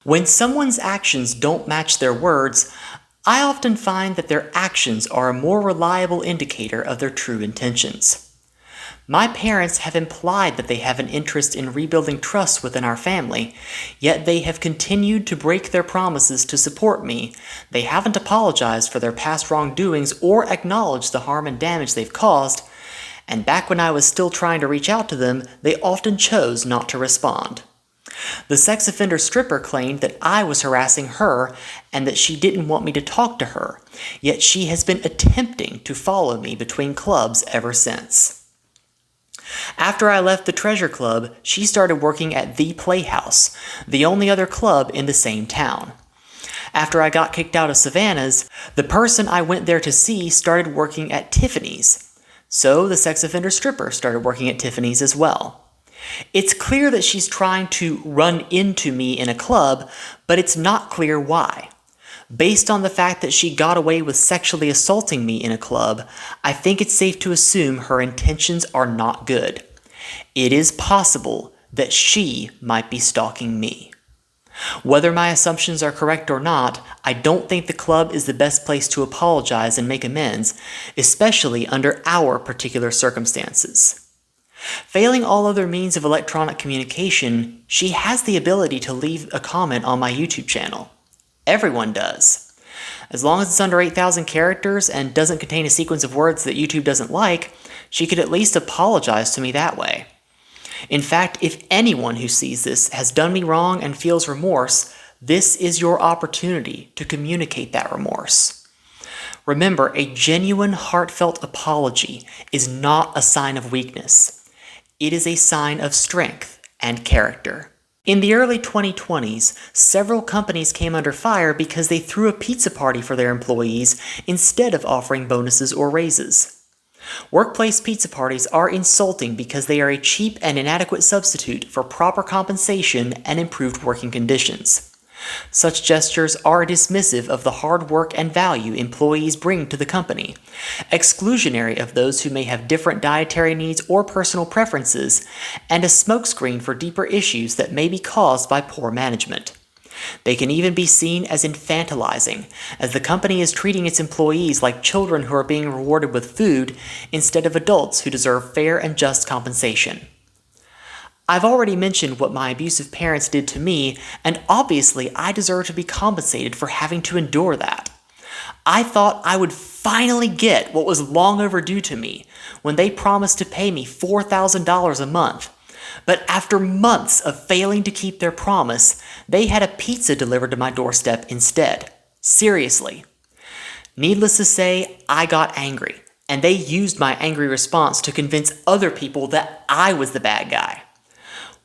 When someone's actions don't match their words, I often find that their actions are a more reliable indicator of their true intentions. My parents have implied that they have an interest in rebuilding trust within our family, yet they have continued to break their promises to support me. They haven't apologized for their past wrongdoings or acknowledged the harm and damage they've caused, and back when I was still trying to reach out to them, they often chose not to respond. The sex offender stripper claimed that I was harassing her and that she didn't want me to talk to her, yet she has been attempting to follow me between clubs ever since. After I left the Treasure Club, she started working at The Playhouse, the only other club in the same town. After I got kicked out of Savannah's, the person I went there to see started working at Tiffany's. So the sex offender stripper started working at Tiffany's as well. It's clear that she's trying to run into me in a club, but it's not clear why. Based on the fact that she got away with sexually assaulting me in a club, I think it's safe to assume her intentions are not good. It is possible that she might be stalking me. Whether my assumptions are correct or not, I don't think the club is the best place to apologize and make amends, especially under our particular circumstances. Failing all other means of electronic communication, she has the ability to leave a comment on my YouTube channel. Everyone does. As long as it's under 8,000 characters and doesn't contain a sequence of words that YouTube doesn't like, she could at least apologize to me that way. In fact, if anyone who sees this has done me wrong and feels remorse, this is your opportunity to communicate that remorse. Remember, a genuine, heartfelt apology is not a sign of weakness. It is a sign of strength and character. In the early 2020s, several companies came under fire because they threw a pizza party for their employees instead of offering bonuses or raises. Workplace pizza parties are insulting because they are a cheap and inadequate substitute for proper compensation and improved working conditions. Such gestures are dismissive of the hard work and value employees bring to the company, exclusionary of those who may have different dietary needs or personal preferences, and a smokescreen for deeper issues that may be caused by poor management. They can even be seen as infantilizing, as the company is treating its employees like children who are being rewarded with food instead of adults who deserve fair and just compensation. I've already mentioned what my abusive parents did to me, and obviously I deserve to be compensated for having to endure that. I thought I would finally get what was long overdue to me when they promised to pay me $4,000 a month. But after months of failing to keep their promise, they had a pizza delivered to my doorstep instead. Seriously. Needless to say, I got angry, and they used my angry response to convince other people that I was the bad guy.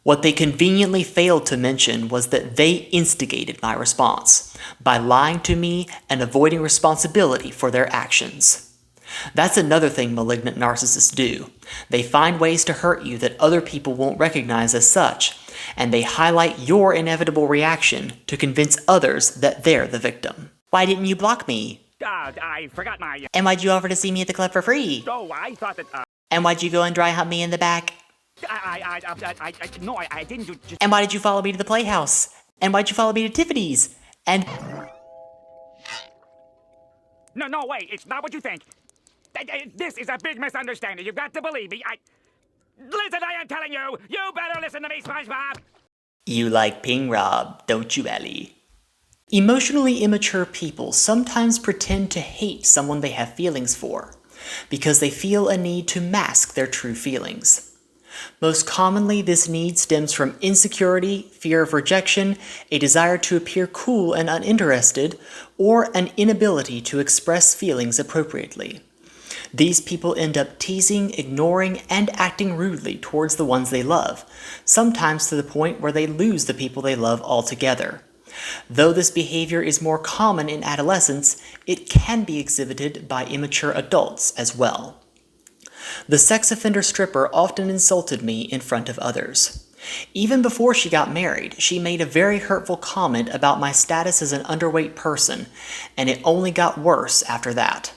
What they conveniently failed to mention was that they instigated my response by lying to me and avoiding responsibility for their actions. That's another thing malignant narcissists do. They find ways to hurt you that other people won't recognize as such, and they highlight your inevitable reaction to convince others that they're the victim. Why didn't you block me? I forgot my... And why'd you offer to see me at the club for free? Oh, I thought that... And why'd you go and dry hump me in the back? No, I didn't do just... And why did you follow me to the Playhouse? And why'd you follow me to Tiffany's? And... No, wait, it's not what you think. This is a big misunderstanding. You've got to believe me. Listen, I am telling you, you better listen to me, SpongeBob. You like Pingrobb, don't you, Ellie? Emotionally immature people sometimes pretend to hate someone they have feelings for, because they feel a need to mask their true feelings. Most commonly, this need stems from insecurity, fear of rejection, a desire to appear cool and uninterested, or an inability to express feelings appropriately. These people end up teasing, ignoring, and acting rudely towards the ones they love, sometimes to the point where they lose the people they love altogether. Though this behavior is more common in adolescence, it can be exhibited by immature adults as well. The sex offender stripper often insulted me in front of others. Even before she got married, she made a very hurtful comment about my status as an underweight person, and it only got worse after that.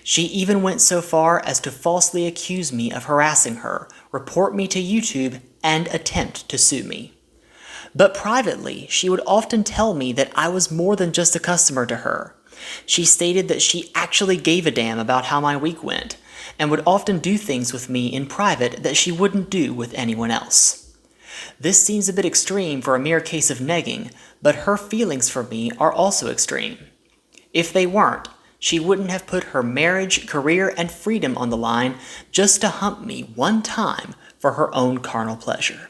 She even went so far as to falsely accuse me of harassing her, report me to YouTube, and attempt to sue me. But privately, she would often tell me that I was more than just a customer to her. She stated that she actually gave a damn about how my week went, and would often do things with me in private that she wouldn't do with anyone else. This seems a bit extreme for a mere case of negging, but her feelings for me are also extreme. If they weren't, she wouldn't have put her marriage, career, and freedom on the line just to hump me one time for her own carnal pleasure.